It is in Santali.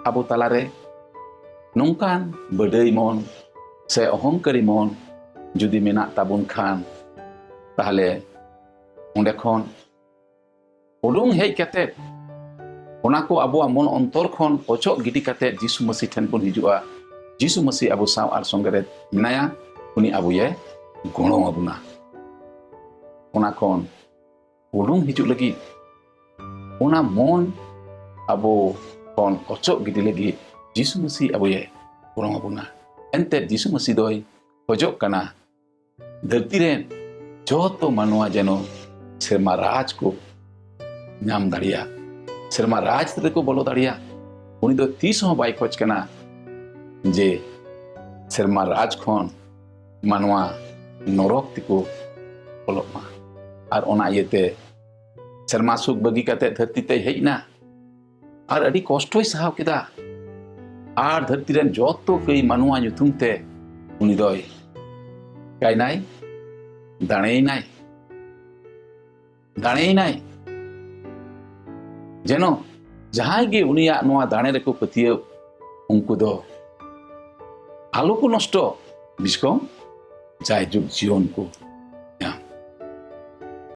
ᱟᱵᱚ ᱛᱟᱞᱟᱨᱮ ᱱᱚᱝᱠᱟᱱ ᱵᱟᱰᱟᱭ ᱢᱚᱱ ᱥᱮ ᱚᱦᱚᱝᱠᱟᱨী ᱢᱚᱱ ᱡᱩᱫᱤ ᱢᱮᱱᱟᱜ ᱛᱟᱵᱚᱱ ᱠᱷᱟᱱ ᱛᱟᱦᱞᱮ ᱚᱸᱰᱮ ᱠᱷᱚᱱ ᱩᱰᱩᱝ ᱦᱮᱡ ᱠᱟᱛᱮ ᱚᱱᱟ ᱠᱚ ᱟᱵᱚᱣᱟᱜ ᱢᱚᱱ ᱚᱱᱛᱚᱨ ᱠᱷᱚᱱ ᱚᱪᱚᱜ ᱜᱤᱰᱤ ᱠᱟᱛᱮ ᱡᱤᱥᱩ ᱢᱟᱹᱥᱤ ᱴᱷᱮᱱ ᱵᱚᱱ ᱦᱤᱡᱩᱜᱼᱟ। ᱡᱤᱥᱩ ᱢᱟᱹᱥᱤ ᱟᱵᱚ ᱥᱟᱶ ᱟᱨ ᱥᱚᱸᱜᱮ ᱨᱮ ᱢᱮᱱᱟᱭᱟ, ᱩᱱᱤ ᱟᱵᱚᱭᱮ ᱜᱚᱲᱚ ᱟᱵᱚᱱᱟ। ᱚᱱᱟ ᱠᱷᱚᱱ ᱩᱰᱩᱝ ᱦᱤᱡᱩᱜ ᱞᱟᱹᱜᱤᱫ ᱚᱱᱟ ᱢᱚᱱ ᱟᱵᱚ ᱠᱷᱚᱱ ᱚᱪᱚᱜ ᱜᱤᱰᱤ ᱞᱟᱹᱜᱤᱫ ᱡᱤᱥᱩ ᱢᱟᱹᱥᱤ ᱟᱵᱚᱭᱮ ᱜᱚᱲᱚ ᱟᱵᱚᱱᱟ। ᱮᱱᱛᱮ ᱡᱤᱥᱩ ᱢᱟᱹᱥᱤ ᱫᱚᱭ ᱠᱷᱚᱡᱚᱜ ᱠᱟᱱᱟ ᱫᱷᱟᱹᱨᱛᱤ ᱨᱮᱱ ᱡᱚᱛᱚ ᱢᱟᱱᱣᱟ ᱡᱮᱱᱚ ᱥᱮᱨᱢᱟ ᱨᱟᱡᱽ ᱠᱚ ᱧᱟᱢ ᱫᱟᱲᱮᱭᱟᱜ, ᱥᱮᱨᱢᱟ ᱨᱟᱡᱽ ᱨᱮᱠᱚ ᱵᱚᱞᱚ ᱫᱟᱲᱮᱭᱟᱜ। उनी दो तीस हों बाई खोज कना जे सेरमा राज खन मानवा नरक तिको बोलोमा और ओना इयते सेरमा सुख बगी काते धरती ते हेजना और अड़ी कष्टोय सहाव केदा और धरती रेन जतो कई मानवा nyutum ते उनी दोय कायनाय दाणेनाय जेनो जहां गे उनिया नोआ दाणे रेको पतियो उनको दो आलो को नष्ट बिस्को जाय जुग जीवन को